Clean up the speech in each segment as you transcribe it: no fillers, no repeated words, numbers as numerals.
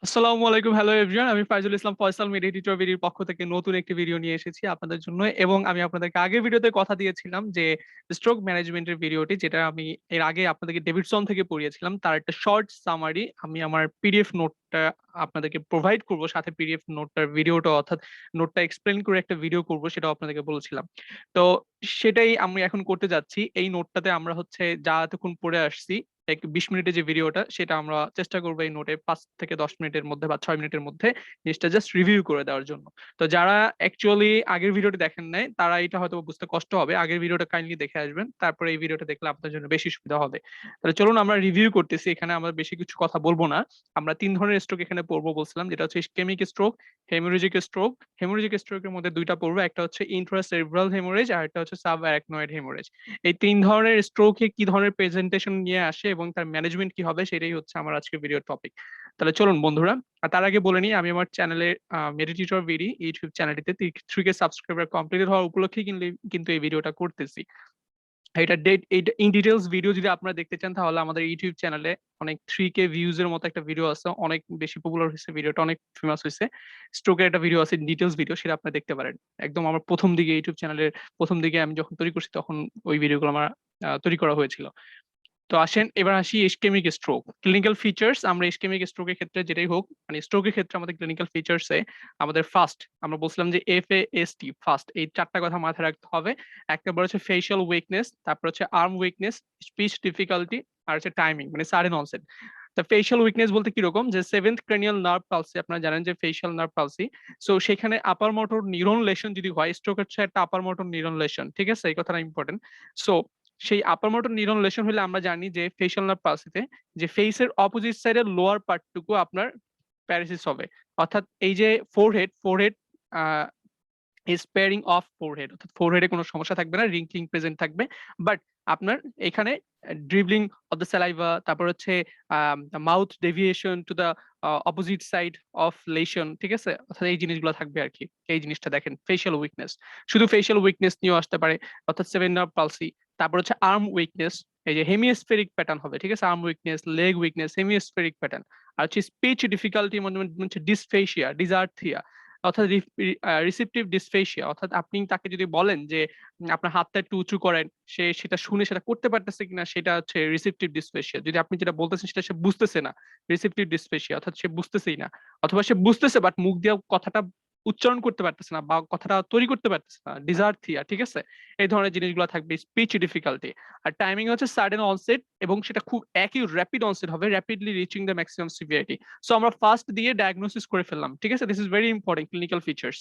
আসসালামু আলাইকুম, hello everyone. আমি ফাইজুল ইসলাম ফয়সাল মিডিয়া টিউটোরিয়ালের পক্ষ থেকে নতুন একটি ভিডিও নিয়ে এসেছি আপনাদের জন্য। এবং আমি আপনাদেরকে আগের ভিডিওতে কথা দিয়েছিলাম যে স্ট্রোক ম্যানেজমেন্টের ভিডিওটি, যেটা আমি এর আগে আপনাদেরকে ডেভিডসন থেকে পড়িয়েছিলাম, তার একটা শর্ট সামারি আমি আমার পিডিএফ নোটটা আপনাদেরকে প্রোভাইড করব, সাথে পিডিএফ নোটটার ভিডিওটা, অর্থাৎ নোটটা এক্সপ্লেন করে একটা ভিডিও করব, সেটাও আপনাদেরকে বলেছিলাম। তো সেটাই আমি এখন করতে যাচ্ছি। এই নোটটাতে আমরা হচ্ছে যা এতক্ষণ পড়ে আসছি, 20 মিনিটের যে ভিডিওটা, সেটা আমরা চেষ্টা করবো এই নোটে 5 থেকে 10 মিনিটের মধ্যে বা 6 মিনিটের মধ্যে জিনিসটা জাস্ট রিভিউ করে দেওয়ার জন্য। তো যারা অ্যাকচুয়ালি আগের ভিডিওটি দেখেন নাই, তারা এটা হয়তো বুঝতে কষ্ট হবে। আগের ভিডিওটা কাইন্ডলি দেখে আসবেন, তারপরে এই ভিডিওটা দেখলে আপনার জন্য বেশি সুবিধা হবে। তাহলে চলুন আমরা রিভিউ করতেছি। এখানে আমরা বেশি কিছু কথা বলবো না। আমরা 3 ধরনের স্ট্রোক এখানে পড়বো বলছিলাম, যেটা হচ্ছে ischaemic stroke, haemorrhagic stroke. Haemorrhagic স্ট্রোকের মধ্যে দুইটা পড়বো, একটা হচ্ছে ইন্ট্রাসেরেব্রাল হেমোরেজ আর একটা হচ্ছে সাব অ্যারাকনয়েড হেমোরেজ। এই 3 ধরনের স্ট্রোকে কি ধরনের প্রেজেন্টেশন নিয়ে আসে এবং তার ম্যানেজমেন্ট কি হবে, সেটাই হচ্ছে আমার আজকের ভিডিওর টপিক। তাহলে চলুন বন্ধুরা। আর তার আগে বলে নিই, আমি আমার চ্যানেলে মেডিটিউটর ভিডি ইউটিউব চ্যানেলটিতে 3K সাবস্ক্রাইবার কমপ্লিট হওয়ার উপলক্ষে কিন্তু এই ভিডিওটা করতেছি। এটা ডেট এইটা ইন ডিটেলস ভিডিও যদি আপনারা দেখতে চান, তাহলে আমাদের ইউটিউব চ্যানেলে অনেক 3K ভিউজ এর মতো একটা ভিডিও আছে, অনেক বেশি পপুলার হয়েছে, ভিডিওটা অনেক ফেমাস হয়েছে। স্ট্রোকের একটা ভিডিও আছে, ডিটেলস ভিডিও, সেটা আপনি দেখতে পারেন। একদম আমার প্রথম দিকে ইউটিউব চ্যানেলের প্রথম দিকে আমি যখন তৈরি করছি, তখন ওই ভিডিওগুলো আমার তৈরি করা হয়েছিল। তো আসেন এবার আসি ইসকেমিক স্ট্রোক ক্লিনিক্যাল ফিচার্স। আমরা ইসকেমিক স্ট্রোকের ক্ষেত্রে যেটাই হোক, মানে স্ট্রোকের ক্ষেত্রে আমাদের ক্লিনিক্যাল ফিচার্সে আমাদের ফার্স্ট, আমরা বলছিলাম যে FAST ফার্স্ট, এই 4টা কথা মাথায় রাখতে হবে। এক নম্বর হচ্ছে ফেশিয়াল উইকনেস, তারপর হচ্ছে আর্ম উইকনেস, স্পিচ ডিফিকাল্টি, আর হচ্ছে টাইমিং, মানে সাডেন অনসেট। তা ফেশিয়াল উইকনেস বলতে কিরকম, যে সেভেন্থ ক্রেনিয়াল নার্ভ পালসি, আপনারা জানেন যে ফেশিয়াল নার্ভ পালসি, সো সেখানে আপার মোটর নিউরন লেশন যদি হয়, স্ট্রোক হচ্ছে একটা আপার মোটর নিউরন লেশন, ঠিক আছে, এই কথাটা ইম্পর্টেন্ট। সো সেই আপার মোটর নিউরন লেশন হলে আমরা জানি যে ফেশিয়াল নার্ভ পালসিতে যে ফেসের অপোজিট সাইডের লোয়ার পার্টটুকু আপনার প্যারালাইসিস হবে। অর্থাৎ এই যে ফোরহেড স্পেয়ারিং অফ ফোরহেড, অর্থাৎ ফোরহেডে কোনো সমস্যা থাকবে না, রিঙ্কলিং প্রেজেন্ট থাকবে, বাট আপনার এখানে ড্রিবলিং অফ দ্য স্যালাইভা, তারপর হচ্ছে mouth deviation to the opposite side of lesion, ঠিক আছে, অর্থাৎ এই জিনিসগুলো থাকবে আর কি। এই জিনিসটা দেখেন ফেশিয়াল উইকনেস, শুধু ফেশিয়াল উইকনেস নিয়েও আসতে পারে, অর্থাৎ সেভেন নার্ভ পালসি। তারপর হচ্ছে আর্ম উইকনেস, এই যে হেমিস্ফেরিক প্যাটার্ন হবে, ঠিক আছে, arm weakness, leg weakness, hemispheric pattern. আর হচ্ছে স্পিচ ডিফিকাল্টি, মানে হচ্ছে ডিসফেশিয়া, ডিজার্থিয়া, অর্থাৎ রিসিপটিভ ডিসফেসিয়া, অর্থাৎ আপনি তাকে যদি বলেন যে আপনার হাতটা একটু উঁচু করেন, সে সেটা শুনে সেটা করতে পারতেছে কিনা, সেটা হচ্ছে রিসিপটিভ ডিসফেসিয়া। যদি আপনি যেটা বলতেছেন সেটা সে বুঝতেছে না, রিসিপটিভ ডিসফেসিয়া, অর্থাৎ সে বুঝতেছেই না, অথবা সে বুঝতেছে বাট মুখ দিয়ে কথাটা উচ্চারণ করতে পারতেছে না বা কথাটা তৈরি করতে পারতেছে না, ডিজার্থিয়া, ঠিক আছে। এই ধরনের জিনিসগুলো থাকবে, স্পিচ ডিফিকাল্টি। আর টাইমিং হচ্ছে সাডেন অনসেট, এবং সেটা খুব একই র্যাপিড অনসেট হবে, rapidly reaching the maximum severity. So আমরা ফার্স্ট দিয়ে ডায়াগনোসিস করে ফেললাম, ঠিক আছে, this is very important clinical features.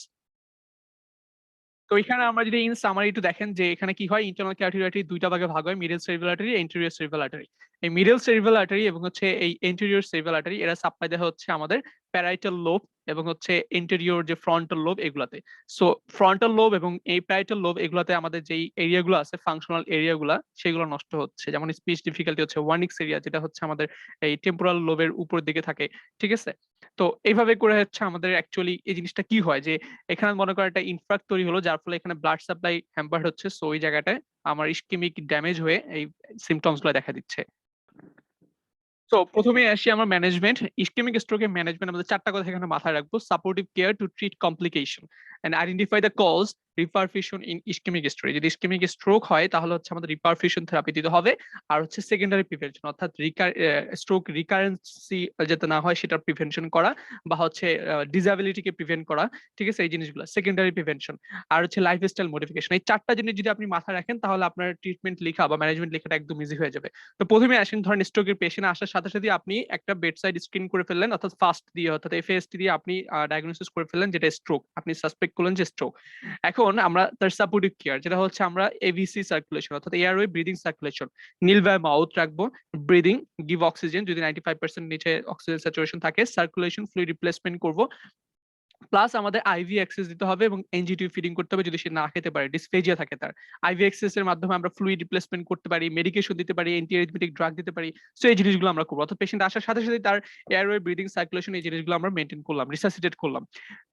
তো এখানে আমরা যদি ইন সামারি একটু দেখেন যে এখানে কি হয়, ইন্টারনাল ক্যারোটিড আর্টারি দুইটা ভাগে ভাগ হয়, middle cerebral artery, anterior cerebral artery. এই মিডল সেরিব্রাল আর্টারি এবং হচ্ছে এই এন্টেরিয়র সেরিব্রাল আর্টারি, এরা সাপ্লাই দেওয়া হচ্ছে আমাদের প্যারাইটাল লোব এবং হচ্ছে এন্টেরিয়র যে ফ্রন্টাল লোব, এগুলাতে। সো ফ্রন্টাল লোব এবং এই প্যারাইটাল লোব, এগুলাতে আমাদের যেই এরিয়াগুলো আছে, ফাংশনাল এরিয়াগুলো, সেগুলো নষ্ট হচ্ছে। যেমন স্পিচ ডিফিকাল্টি হচ্ছে ওয়ার্নিক্স এরিয়া, যেটা হচ্ছে আমাদের এই টেম্পোরাল লোবের উপর দিকে থাকে, ঠিক আছে। তো এইভাবে করে হচ্ছে আমাদের অ্যাকচুয়ালি এই জিনিসটা কি হয়, যে এখানে মনে করেন একটা ইনফ্রাক্ট তৈরি হলো, যার ফলে এখানে ব্লাড সাপ্লাই হ্যাম্পার্ড হচ্ছে, সো ওই জায়গাটায় আমার ইসকেমিক ড্যামেজ হয়ে এই সিমটমস গুলো দেখা দিচ্ছে। তো প্রথমে আসি আমার ম্যানেজমেন্ট। ইসকেমিক স্ট্রোকের ম্যানেজমেন্ট আমাদের 4টা কথা এখানে মাথায় রাখবো: supportive care to treat complication and identify the cause, reperfusion in ischaemic stroke. যদি ইসকেমিক স্ট্রোক হয়, তাহলে হচ্ছে আমাদের রিপারফিউশন থেরাপি দিতে হবে। আর হচ্ছে সেকেন্ডারি প্রিভেনশন, অর্থাৎ স্ট্রোক রিকারেন্সি যাতে না হয় সেটা প্রিভেনশন করা, বা হচ্ছে ডিসএবিলিটিকে প্রিভেন্ট করা, ঠিক আছে, এই জিনিসগুলো সেকেন্ডারি প্রিভেনশন। আর হচ্ছে লাইফস্টাইল মডিফিকেশন। এই 4টা জিনিস যদি আপনি মাথায় রাখেন, তাহলে আপনার ট্রিটমেন্ট লেখা বা ম্যানেজমেন্ট লেখাটা একদম ইজি হয়ে যাবে। তো প্রথমে আসেন, ধরেন স্ট্রোকের পেশেন্ট আসার সাথে সাথে আপনি একটা বেডসাইড স্ক্রিন করে ফেললেন, অর্থাৎ ফার্স্ট দিয়ে, অর্থাৎ FAST দিয়ে আপনি ডায়াগনোসিস করে ফেললেন যেটা স্ট্রোক, আপনি সাসপেক্ট করলেন যে স্ট্রোক। এখন আমরা তার সাপোর্টিভ কেয়ার, যেটা হচ্ছে আমরা এভিসি সার্কুলেশন, অর্থাৎ airway breathing circulation, nil by mouth রাখবো, ব্রিদিং, গিভ অক্সিজেন, যদি 95% নিচে অক্সিজেন স্যাচুরেশন থাকে, সার্কুলেশন, ফ্লুইড রিপ্লেসমেন্ট করবো, প্লাস আমাদের আইভি অ্যাক্সেস দিতে হবে এবং এনজিটিউ ফিডিং করতে হবে যদি সে না খেতে পারে, ডিসফেজিয়া থাকে তার। আইভি অ্যাক্সেস এর মাধ্যমে আমরা ফ্লুইড রিপ্লেসমেন্ট করতে পারি, মেডিকেশন দিতে পারি, অ্যান্টি অ্যারিথমেটিক ড্রাগ দিতে পারি। সো এই জিনিসগুলো আমরা করবো, অর্থাৎ পেশেন্ট আসার সাথে সাথে তার এয়ারওয়ে ব্রিদিং সার্কুলেশন, এই জিনিসগুলো আমরা মেনটেন করলাম, রিসাসিটেট করলাম।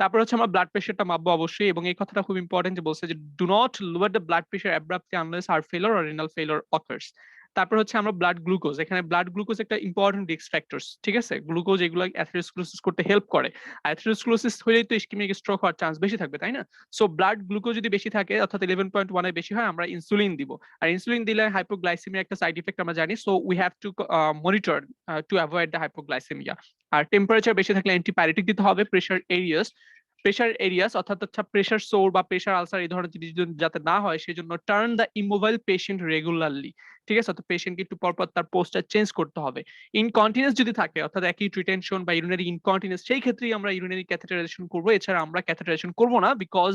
তারপর হচ্ছে আমরা ব্লাড প্রেশারটা মাপবো অবশ্যই, এবং এই কথাটা খুব ইম্পর্টেন্ট যে বলছে যে do not lower the blood pressure abruptly unless heart failure or renal failure occurs. তারপর হচ্ছে আমরা ব্লাড গ্লুকোজ, এখানে ব্লাড গ্লুকোজ একটা ইম্পর্টেন্ট রিস্ক ফ্যাক্টরস, ঠিক আছে? গ্লুকোজ এগুলো অ্যাথেরোস্ক্লেরোসিস করতে হেল্প করে। অ্যাথেরোস্ক্লেরোসিস হলেই তো ইসকেমিক স্ট্রোক হওয়ার চান্স বেশি থাকবে, তাই না? সো ব্লাড গ্লুকোজ যদি বেশি থাকে অর্থাৎ 11.1 এর বেশি হয়, আমরা ইনসুলিন দিব। আর ইনসুলিন দিলে হাইপোগ্লাইসেমিয়া একটা সাইড ইফেক্ট আমরা জানি। So we have to monitor to avoid the hypoglycaemia. আর টেম্পারেচার বেশি থাকলে অ্যান্টিপাইরেটিক দিতে হবে। প্রেশার এরিয়াস অর্থাৎ হচ্ছে প্রেশার সোর বা প্রেশার আলসার এই ধরনের জিনিস যাতে না হয় সেজন্য turn the immobile patient regularly, ঠিক আছে? তো পেশেন্টকে একটু পরপর তার পোস্টার চেঞ্জ করতে হবে। ইনকন্টিনেন্স যদি থাকে অর্থাৎ অ্যাকিউট রিটেনশন বা ইউরিনারি ইনকন্টিনেন্স, সেই ক্ষেত্রেই আমরা ইউরিনারি ক্যাথেটারাইজেশন করবো। এছাড়া আমরা ক্যাথেটারাইজেশন করবো না, বিকজ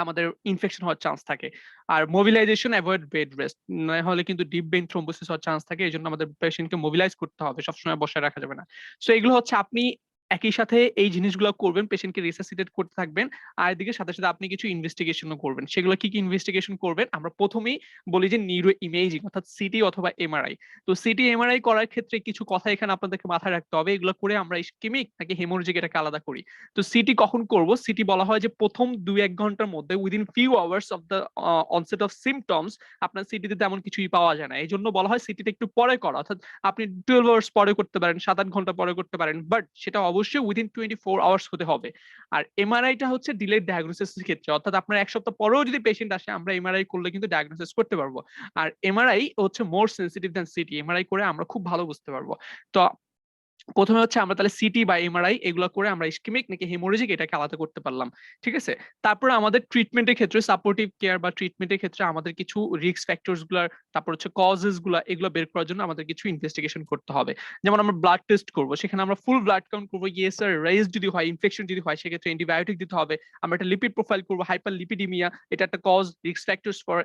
আমাদের ইনফেকশন হওয়ার চান্স থাকে। আর মোবিলাইজেশন অ্যাভয়েড বেড রেস্ট, না হলে কিন্তু ডিপ ভেইন থ্রোম্বোসিস হওয়ার চান্স থাকে। এই জন্য আমাদের পেশেন্টকে মোবিলাইজ করতে হবে, সবসময় বসায় রাখা যাবে না। সো এগুলো হচ্ছে আপনি একই সাথে এই জিনিসগুলো করবেন, পেশেন্টকে রিসাসিটেট করতে থাকবেন। আর এদিকে সাথে সাথে আপনি কিছু ইনভেস্টিগেশনও করবেন। সেগুলো কি কি ইনভেস্টিগেশন করবেন? আমরা প্রথমেই বলি যে নিউরো ইমেজিং অর্থাৎ সিটি অথবা এমআরআই। তো সিটি এমআরআই করার ক্ষেত্রে কিছু কথা এখানে আপনাদেরকে মাথায় রাখতে হবে। এগুলো করে আমরা ইসকেমিক নাকি হেমোরেজিক এটাকে আলাদা করি। তো সিটি কখন করব? সিটি বলা হয় যে প্রথম 2-1 ঘন্টার মধ্যে within few hours of the onset of symptoms আপনার সিটিতে তেমন কিছুই পাওয়া যায় না। এই জন্য বলা হয় সিটিতে একটু পরে করা, অর্থাৎ আপনি 12 আওয়ার্স পরে করতে পারেন, 7-8 ঘন্টা পরে করতে পারেন, বাট সেটা অবশ্যই উইদিন 24 আওয়ার্স হতে হবে। আর এমআরআইটা হচ্ছে ডিলেড ডায়াগনোসিসের ক্ষেত্রে, অর্থাৎ আপনার এক সপ্তাহ পরেও যদি পেশেন্ট আসে আমরা এমআরআই করলে কিন্তু ডায়াগনোসিস করতে পারবো। আর এমআরআই হচ্ছে মোর সেনসিটিভ দ্যান সিটি। এমআরআই করে আমরা খুব ভালো বুঝতে পারবো। তো প্রথমে হচ্ছে আমরা তাহলে সিটি বা এমআরআই এগুলো করে আমরা ইসকেমিক নাকি হেমোরেজিক এটাকে আলাদা করতে পারলাম, ঠিক আছে? তারপরে আমাদের ট্রিটমেন্টের ক্ষেত্রে সাপোর্টিভ কেয়ার বা ট্রিটমেন্টের ক্ষেত্রে আমাদের কিছু রিস্ক ফ্যাক্টরস গুলার, তারপর হচ্ছে কজেস গুলা, এগুলো বের করার জন্য আমাদের কিছু ইনভেস্টিগেশন করতে হবে। যেমন আমরা ব্লাড টেস্ট করব, সেখানে আমরা ফুল ব্লাড কাউন্ট করবো, ইয়েস স্যার রেজ যদি হয়, ইনফেকশন যদি হয় সেক্ষেত্রে অ্যান্টিবায়োটিক দিতে হবে। আমরা একটা লিপিড প্রোফাইল করবো, হাইপার লিপিডিমিয়া, এটা একটা cause risk factors for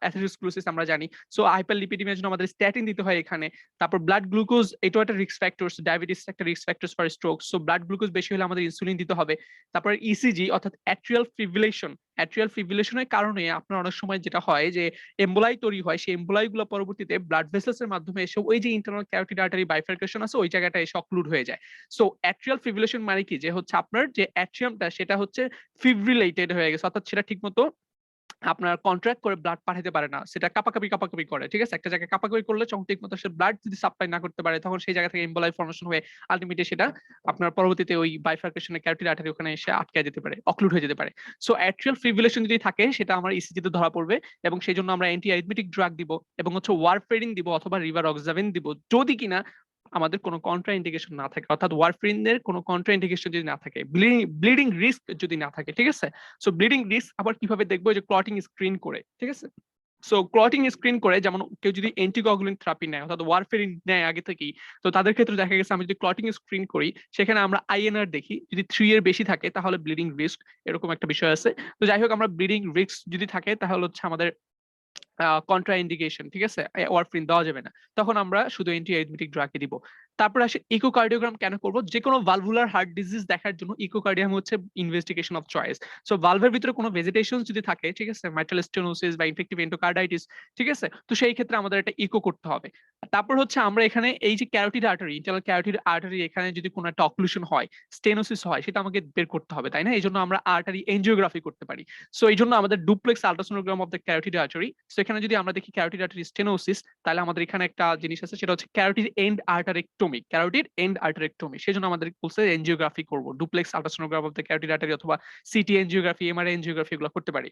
atherosclerosis আমরা জানি। সো হাইপার লিপিডিমিয়ার জন্য আমাদের স্ট্যাটিন দিতে হয় এখানে। তারপর ব্লাড গ্লুকোজ, এটাও একটা রিস্ক ফ্যাক্টরস, ডায়াবেটিস একটা risk factors for stroke. So blood glucose বেশি হলে আমাদের ইনসুলিন দিতে হবে। তারপর ইসিজি অর্থাৎ অ্যাট্রিয়াল ফিব্রিলেশনের কারণে আপনার অনেক সময় যেটা হয় যে এম্বোলাই তৈরি হয়, সেই এম্বোলাই গুলো পরবর্তীতে ব্লাড ভেসেলস এর মাধ্যমে এসে ওই যে ইন্টারনাল ক্যারোটিড আর্টারি বাইফার্কেশন আছে ওই জায়গাটা এসে অক্লুড হয়ে যায়। সো অ্যাট্রিয়াল ফিব্রিলেশন মানে কি, যে হচ্ছে আপনার যে অ্যাট্রিয়ামটা সেটা হচ্ছে ফিব্রিলেটেড হয়ে গেছে, অর্থাৎ সেটা ঠিকমতো আপনার কন্ট্রাক্ট করে ব্লাড পাঠাতে পারে না, সেটা কাঁপাকাঁপি করে, ঠিক আছে? একটা জায়গায় কাঁপাকাঁপি করলে ঠিক মতো সে ব্লাড যদি সাপ্লাই না করতে পারে তখন সেই জায়গা থেকে এম্বোলাই ফর্মেশন হয়ে আলটিমেটলি সেটা আপনার পরবর্তীতে ওই বাইফার্কেশনে ক্যারোটিড আর্টারি ওখানে এসে আটকে যেতে পারে, অক্লুড হয়ে যেতে পারে। সো অ্যাট্রিয়াল ফিব্রিলেশন যদি থাকে সেটা আমার ইসিজি তে ধরা পড়বে, এবং সেই জন্য আমরা অ্যান্টি অ্যারিথমেটিক ড্রাগ দিব এবং হচ্ছে ওয়ারফেরিন দিব অথবা রিভারক্সাবেন দিব, যদি কিনা আমাদের কোনো কন্ট্রা ইন্ডিকেশন না থাকে, অর্থাৎ ওয়ারফেরিনের কোনো কন্ট্রা ইন্ডিকেশন যদি না থাকে, ব্লিডিং রিস্ক যদি না থাকে, ঠিক আছে? সো ব্লিডিং রিস্ক আবার কিভাবে দেখবো? যে ক্লটিং স্ক্রিন করে, ঠিক আছে? সো ক্লটিং স্ক্রিন করে, যেমন কেউ যদি অ্যান্টিকোয়াগুলেন্ট থেরাপি নেয় অর্থাৎ ওয়ারফেরিন নেয় আগে থেকেই, তো তাদের ক্ষেত্রে দেখা গেছে আমি যদি ক্লটিং স্ক্রিন করি সেখানে আমরা আইএনআর দেখি, যদি 3 এর বেশি থাকে তাহলে ব্লিডিং রিস্ক, এরকম একটা বিষয় আছে। তো যাই হোক, আমরা ব্লিডিং রিস্ক যদি থাকে তাহলে হচ্ছে আমাদের কন্ট্রা ইন্ডিকেশন, ঠিক আছে? ওয়ারফেরিন দেওয়া যাবে না, তখন আমরা শুধু অ্যান্টি অ্যারিথমেটিক ড্রাগই দিব। তারপর আসে ইকোকার্ডিওগ্রাম কেন করব? যে কোনো ভালভুলার হার্ট ডিজিজ দেখার জন্য ইকোকার্ডিয়াম হচ্ছে ইনভেস্টিগেশন অফ চয়েস। সো ভালভের ভিতরে কোনো ভেজিটেশন যদি থাকে, ঠিক আছে, মাইট্রাল স্টেনোসিস বা ইনফেক্টিভ এন্ডোকার্ডাইটিস, ঠিক আছে, তো সেই ক্ষেত্রে আমাদের একটা ইকো করতে হবে। তারপর হচ্ছে আমরা এখানে এই যে carotid artery, internal carotid artery, এখানে যদি কোনো একটা অক্লুশন হয়, স্টেনোসিস হয়, সেটা আমাকে বের করতে হবে, তাই না? এই জন্য আমরা আর্টারি এনজিওগ্রাফি করতে পারি। সো এই জন্য আমাদের duplex ultrasonogram of the carotid artery. So এখানে যদি আমরা দেখি ক্যারোটিড আর্টারি স্টেনোসিস, তাহলে আমাদের এখানে একটা জিনিস আছে, সেটা হচ্ছে ক্যারোটিড এন্ড আর্টারেক্টমি, ক্যারোটিড এন্ড আর্টারেক্টমি। সেজন্য আমাদের বলছে এনজিওগ্রাফি করব, duplex ultrasonogram of the carotid artery অথবা সিটি এনজিওগ্রাফি, এমআরআই এনজিওগ্রাফি, এগুলো করতে পারি,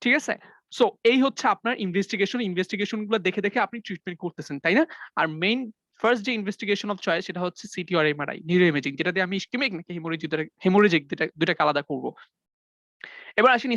ঠিক আছে? সো এই হচ্ছে আপনার ইনভেস্টিগেশন গুলো দেখে দেখে আপনি ট্রিটমেন্ট করতেছেন, তাই না? আর মেইন ফার্স্ট যে ইনভেস্টিগেশন অফ চয়েস সেটা হচ্ছে সিটি আর এমআরআই, নিউরো ইমেজিং, যেটা দিয়ে আমি ইসকেমিক নাকি হেমোরেজিক দুটাকে আলাদা করব। এবার আসেন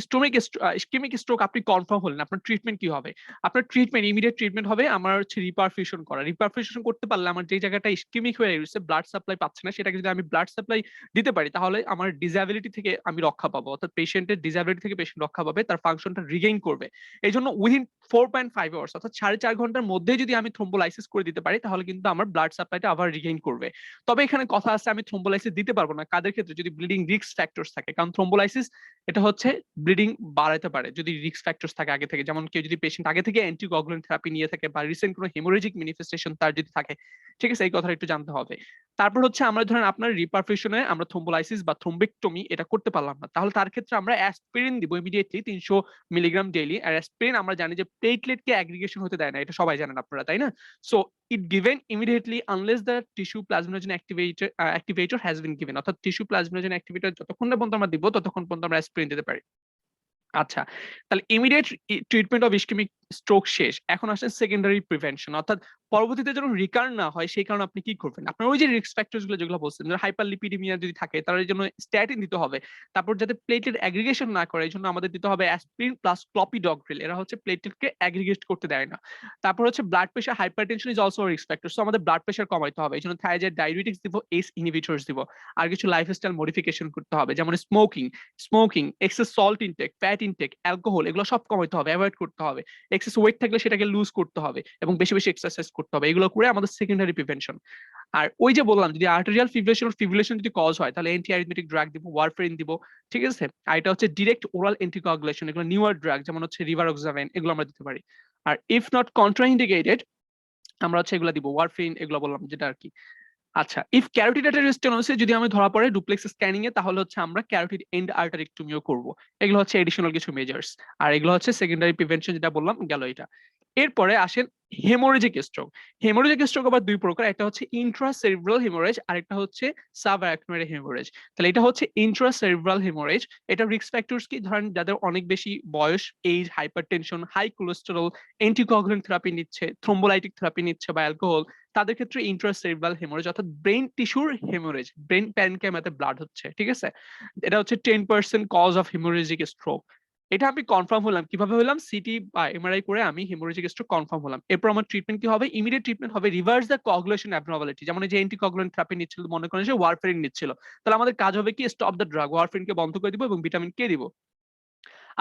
ইসকেমিক স্ট্রোক আপনি কনফার্ম হলেন, আপনার ট্রিটমেন্ট কি হবে? আপনার ট্রিটমেন্ট, ইমিডিয়েট ট্রিটমেন্ট হবে আমার হচ্ছে রিপারফিউশন করা। রিপারফিউশন করতে পারলে আমার যে জায়গাটা ইসকেমিক হয়ে গেছে, ব্লাড সাপ্লাই পাচ্ছে না, সেটাকে যদি আমি ব্লাড সাপ্লাই দিতে পারি তাহলে আমার ডিসএবিলিটি থেকে আমি রক্ষা পাবো, অর্থাৎ পেশেন্টের ডিসএবিলিটি থেকে পেশেন্ট রক্ষা পাবে, তার ফাংশনটা রিগেইন করবে। এই জন্য উইদিন 4.5 আওয়ার্স অর্থাৎ 4.5 ঘন্টার মধ্যে যদি আমি থ্রোম্বোলাইসিস করে দিতে পারি তাহলে কিন্তু আমার ব্লাড সাপ্লাইটা আবার রিগেইন করবে। তবে এখানে কথা আছে, আমি থ্রোম্বোলাইসিস দিতে পারবো না কাদের ক্ষেত্রে? যদি ব্লিডিং রিস্ক ফ্যাক্টরস থাকে, কারণ থ্রোম্বোলাইসিস এটা হচ্ছে ব্লিডিং বাড়াতে পারে যদি রিস্ক ফ্যাক্টরস থাকে আগে থেকে, যেমন কেউ যদি পেশেন্ট আগে থেকে অ্যান্টিকোয়াগুলেন্ট থেরাপি নিয়ে থাকে বা রিসেন্ট কোনো হেমোরেজিক ম্যানিফেস্টেশন তার যদি থাকে, ঠিক আছে, এই কথাটা একটু জানতে হবে। তারপর হচ্ছে আমরা ধরেন আপনার রিপারফিউশনে আমরা থ্রোম্বোলাইসিস বা থ্রোম্বেক্টমি এটা করতে পারলাম না, তাহলে তার ক্ষেত্রে আমরা অ্যাসপিরিন দিব ইমিডিয়েটলি 300 মিলিগ্রাম ডেইলি। আর অ্যাসপিরিন আমরা জানি যে প্লেটলেটকে অ্যাগ্রিগেশন হতে দেয় না, এটা সবাই জানেন আপনারা, তাই না? So it given immediately unless the tissue plasminogen activator has been given, অর্থাৎ টিস্যু প্লাজমিনোজেন অ্যাক্টিভেটর যতক্ষণ না পর্যন্ত আমরা দিব ততক্ষণ পর্যন্ত আমরা অ্যাসপিরিন দিতে পারি। আচ্ছা, তাহলে immediate treatment of ischaemic stroke শেষ। এখন আসেন সেকেন্ডারি প্রিভেনশন, অর্থাৎ পরবর্তীতে যেন রিকার না হয় সেই কারণে আপনি কি করবেন? আপনার ওই যে রিস্ক ফ্যাক্টরস গুলো যেগুলো বলছেন, হাইপারলিপিডিমিয়া যদি থাকে তার জন্য স্ট্যাটিন দিতে হবে। তারপর যাতে প্লেটলেট অ্যাগ্রিগেশন না করে এই জন্য আমাদের দিতে হবে অ্যাসপিরিন প্লাস ক্লপিডগ্রিল, এরা হচ্ছে প্লেটলেটকে অ্যাগ্রিগেট করতে দেয় না। তারপর হচ্ছে blood pressure, hypertension is also risk factor, so আমাদের ব্লাড প্রেশার কমাইতে হবে, এই জন্য থাইরয়েড ডায়াবেটিক্স দিব, এস ইনহিবিটরস দিব। আর কিছু লাইফস্টাইল মডিফিকেশন করতে হবে, যেমন smoking, excess salt intake, fat intake, alcohol, এগুলো সব কমাইতে হবে, অ্যাভয়েড করতে হবে। এক্সেস ওয়েট থাকলে সেটাকে লুজ করতে হবে এবং বেশি বেশি এক্সারসাইজ করতে হবে। এগুলো করে আমাদের সেকেন্ডারি প্রিভেনশন। আর ওই যে বললাম যদি আর্টেরিয়াল ফিব্রিলেশন যদি কজ হয় তাহলে অ্যান্টি অ্যারিথমেটিক ড্রাগ দিব, ওয়ারফেরিন দিব, ঠিক আছে? আর এটা হচ্ছে ডিরেক্ট ওরাল অ্যান্টিকোয়াগুলেশন, এগুলো নিউয়ার ড্রাগ যেমন হচ্ছে রিভারক্সাভেন, এগুলো আমরা দিতে পারি। আর ইফ নট কন্ট্রাইন্ডিকেটেড আমরা হচ্ছে এগুলো দিব, ওয়ারফেরিন, এগুলো বললাম যেটা আর কি। আচ্ছা, ইফ ক্যারোটিড আর্টারি স্টেনোসিস যদি আমি ধরা পড়ে ডুপ্লেক্স স্ক্যানিং এ, তাহলে হচ্ছে আমরা ক্যারোটিড এন্ড আর্টারিক্টমিও করব। এগুলো হচ্ছে এডিশনাল কিছু মেজার্স। আর এগুলো হচ্ছে সেকেন্ডারি প্রিভেনশন, যেটা বললাম গেল এটা। এরপরে আসেন হেমোরেজিক স্ট্রোক। হেমোরেজিক স্ট্রোক আবার দুই প্রকার, একটা হচ্ছে ইন্ট্রাসেরিব্রাল হেমোরেজ আর একটা হচ্ছে সাবআরাকনয়েড হেমোরেজ। তাহলে এটা হচ্ছে ইন্ট্রাসেরিব্রাল হেমোরেজ। এটা রিস্ক ফ্যাক্টরস কি, ধরেন যাদের অনেক বেশি বয়স, age, hypertension, high cholesterol, anticoagulant therapy নিচ্ছে, থ্রোম্বোলাইটিক থেরাপি নিচ্ছে বা অ্যালকোহল, তাদের ক্ষেত্রে ইন্ট্রাসেরিব্রাল হেমোরেজ অর্থাৎ ব্রেন টিস্যুর হেমোরেজ, ব্রেন প্যারেনকাইমাতে ব্লাড হচ্ছে, ঠিক আছে? এটা হচ্ছে 10% কজ অফ হেমোরেজিক স্ট্রোক। এটা আমি কনফার্ম হলাম কিভাবে হলাম, সিটি বা এমআরআই করে আমি হেমোরেজিক স্ট্রোক কনফার্ম হলাম। এরপর আমার ট্রিটমেন্ট কি হবে? ইমিডিয়েট ট্রিটমেন্ট হবে রিভার্স দ্য কোয়াগুলেশন অ্যাবনর্মালিটি। যেমন এই যে অ্যান্টিকোয়াগুলেন্ট থেরাপি নিচ্ছিল, মনে করেন যে ওয়ারফেরিন নিচ্ছিল, তাহলে আমাদের কাজ হবে কি স্টপ দ্য ড্রাগ, ওয়ারফেরিনকে বন্ধ করে দিব এবং ভিটামিন কে দিব।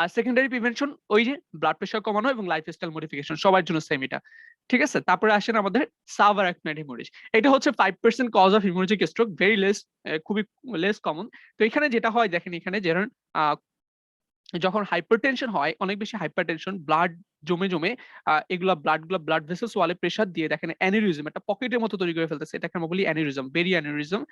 আর সেকেন্ডারি প্রিভেনশন ওই যে ব্লাড প্রেশার কমানো এবং লাইফস্টাইল মডিফিকেশন, সবার জন্য সেম এটা, ঠিক আছে? তারপরে আসেন আমাদের সাবআরাকনয়েড হেমোরেজ। এটা হচ্ছে 5% cause of haemorrhagic stroke, very less, খুবই লেস কমন। তো এখানে যেটা হয় দেখেন, এখানে যেমন যখন হাইপারটেনশন হয়, অনেক বেশি হাইপারটেনশন, ব্লাড জমে জমে এগুলা ব্লাড ভেসেলস ওয়ালে প্রেসার দিয়ে দেখেন অ্যানিউরিজম, একটা পকেটের মতো তৈরি করে ফেলতেছে, এটাকে আমরা বলি অ্যানিউরিজম, বেরি অ্যানিউরিজম।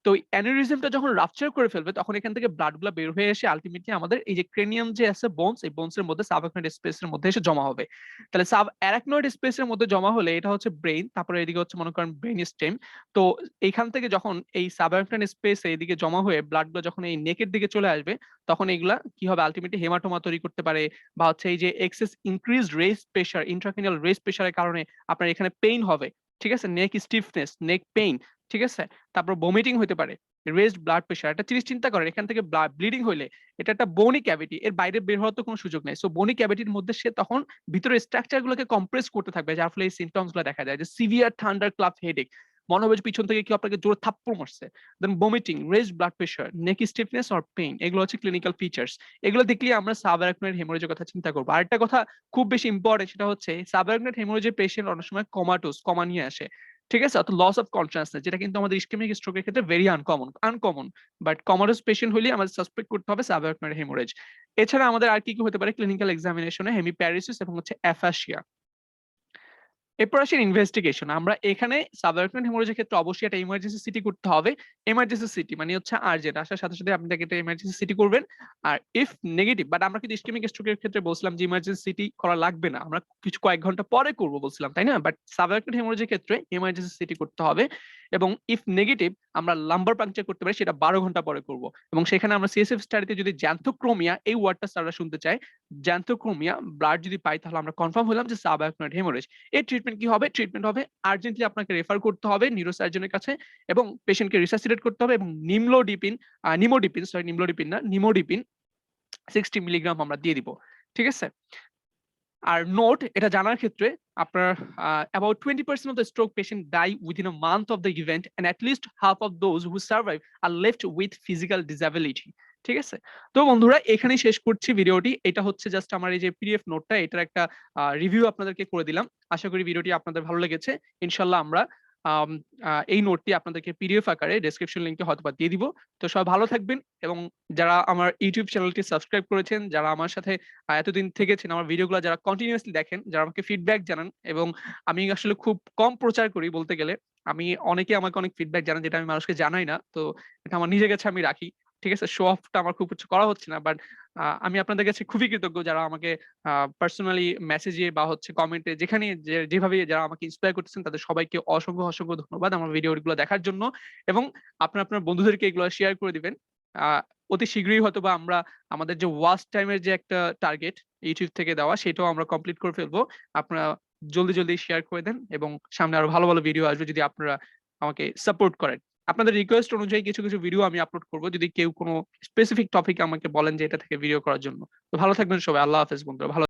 তো অ্যানিউরিজমটা যখন রাপচার করে ফেলবে তখন এখান থেকে ব্লাড গুলা বের হয়ে এসে আলটিমেটলি আমাদের এই যে ক্রেনিয়াম যে আছে বোনস, এই বোনস এর মধ্যে সাবআরাকনয়েড স্পেসের মধ্যে এসে জমা হবে। তাহলে সাবআরাকনয়েড স্পেসের মধ্যে জমা হলে এটা হচ্ছে ব্রেইন, তারপরে এদিকে হচ্ছে মনে করেন ব্রেইন স্টেম। তো এইখান থেকে যখন এই সাবআরাকনয়েড স্পেস এদিকে জমা হয়ে ব্লাড গুলো যখন এই নেকের দিকে চলে আসবে, তখন এগুলা কি হবে, আলটিমেটলি হেমাটোমা তৈরি করতে পারে, বা হচ্ছে এই যে excess increased raised pressure, intracranial raised প্রেশারের কারণে আপনার এখানে পেইন হবে, ঠিক আছে? নেক স্টিফনেস, নেক পেইন, ঠিক আছে? তারপর ভমিটিং হতে পারে, রেস্ট ব্লাড প্রেশার। একটা জিনিস চিন্তা করেন, এখান থেকে ব্লিডিং হইলে এটা একটা বোনি ক্যাভিটি, এর বাইরে বের হওয়ার তো কোনো সুযোগ নেই। সো বোনি ক্যাভিটির মধ্যে সে তখন ভিতরে স্ট্রাকচার গুলোকে কম্প্রেস করতে থাকবে, যার ফলে এই সিমটমস গুলো দেখা যায়, যে সিভিয়ার থান্ডার ক্লাপ হেডেক, মনে হবে যে পিছন থেকে কেউ আপনাকে জোরে থাপ্পড় মারছে, then vomiting, rest blood pressure, neck stiffness or pain, এগুলো হচ্ছে ক্লিনিক্যাল ফিচার্স। এগুলো দেখলে আমরা সাবআরাকনয়েড হেমোরেজের কথা চিন্তা করবো। আরেকটা কথা খুব বেশি ইম্পর্টেন্ট, সেটা হচ্ছে সাবআরাকনয়েড হেমোরেজের পেশেন্ট অনেক সময় কমা নিয়ে আসে, ঠিক আছে? অর্থাৎ লস অফ কনসিয়াসনেস, যেটা কিন্তু আমাদের ইসকেমিক স্ট্রোকের ক্ষেত্রে ভেরি আনকমন। বাট কমারোস পেশেন্ট হলে আমাদের সাসপেক্ট করতে হবে সাবআরাকনয়েড হেমোরেজ। এছাড়া আমাদের আর কি কি হতে পারে ক্লিনিক্যাল এক্সামিনেশনে? হেমিপ্যারেসিস এবং হচ্ছে অ্যাফাসিয়া। এরপর আসেন ইনভেস্টিগেশন। আমরা এখানে সাবআরাকনয়েড হেমোরেজের ক্ষেত্রে অবশ্যই একটা ইমার্জেন্সি সিটি করতে হবে। ইমার্জেন্সি সিটি মানে হচ্ছে আর্জেন্ট, আসার সাথে সাথে আপনি তাকে একটা ইমার্জেন্সি সিটি করবেন। আর ইফ নেগেটিভ, বাট আমরা কিন্তু ইসকেমিক স্ট্রোকের ক্ষেত্রে বলছিলাম যে ইমার্জেন্সি সিটি করা লাগবে না, আমরা কিছু কয়েক ঘন্টা পরে করব বলছিলাম, তাই না? বাট সাবআরাকনয়েড হেমোরেজের ক্ষেত্রে ইমার্জেন্সি সিটি করতে হবে। এবং ইফ নেগেটিভ আমরা লাম্বার পাংচার করতে পারি, সেটা 12 ঘন্টা পরে করব। এবং সেখানে আমরা সিএসএফ স্টাডিতে যদি জ্যান্থোক্রোমিয়া, এই ওয়ার্ডটা স্যাররা শুনতে চায়, জ্যান্থোক্রোমিয়া ব্লাড যদি পাই তাহলে আমরা কনফার্ম হলাম যে সাবআরাকনয়েড হেমোরেজ। এর ট্রিটমেন্ট কি হবে? ট্রিটমেন্ট হবে আর্জেন্টলি আপনাকে রেফার করতে হবে নিউরোসার্জনের কাছে এবং পেশেন্টকে রিসাসিটেট করতে হবে এবং নিমোডিপিন 60 মিলিগ্রাম আমরা দিয়ে দিব, ঠিক আছে? আর নোট এটা জানার ক্ষেত্রে আপনার about 20% of the stroke patient die within a month of the event and at least half of those who survive are left with physical disability, ঠিক আছে? তো বন্ধুরা এখানেই শেষ করছি ভিডিওটি। এটা হচ্ছে জাস্ট আমার এই যে পিডিএফ নোটটা, এটার একটা রিভিউ আপনাদেরকে করে দিলাম। আশা করি ভিডিওটি আপনাদের ভালো লেগেছে। ইনশাআল্লাহ আমরা এই নোটটি আপনাদেরকে পিডিএফ আকারে ডেসক্রিপশন লিংকে হয়তোবা দিয়ে দিব। তো সবাই ভালো থাকবেন এবং যারা আমার ইউটিউব চ্যানেলটি সাবস্ক্রাইব করেছেন, যারা আমার সাথে এতদিন থেকেছেন, আমার ভিডিওগুলো যারা কন্টিনিউয়াসলি দেখেন, যারা আমাকে ফিডব্যাক জানান, এবং আমি আসলে খুব কম প্রচার করি বলতে গেলে, আমি অনেকেই আমাকে অনেক ফিডব্যাক জানান যেটা আমি মানুষকে জানাই না। তো এটা আমার নিজের কাছে আমি রাখি। ঠিক আছে? শো অফটা আমার খুব কিছু করা হচ্ছে না। বাট আমি আপনাদের কাছে খুবই কৃতজ্ঞ যারা আমাকে পার্সোনালি মেসেজে বা হচ্ছে কমেন্টে যেখানে যেভাবে যারা আমাকে ইন্সপায়ার করতেছেন তাদের সবাইকে অসংখ্য ধন্যবাদ আমার ভিডিওগুলো দেখার জন্য। এবং আপনার বন্ধুদেরকে এগুলো শেয়ার করে দিবেন। আ অতি শীঘ্রই হয়তোবা আমরা আমাদের যে ওয়াচ টাইম এর যে একটা টার্গেট YouTube থেকে দেওয়া সেটাও আমরা কমপ্লিট করে ফেলবো। আপনারা জলদি শেয়ার করে দেন এবং সামনে আরো ভালো ভিডিও আসবে যদি আপনারা আমাকে সাপোর্ট করেন। আপনাদের রিকোয়েস্ট অনুযায়ী কিছু ভিডিও আমি আপলোড করব। যদি কেউ কোন স্পেসিফিক টপিক আমাকে বলেন যে এটা থেকে ভিডিও করার জন্য। তো ভালো থাকবেন সবাই। আল্লাহ হাফেজ বন্ধুরা। ভালো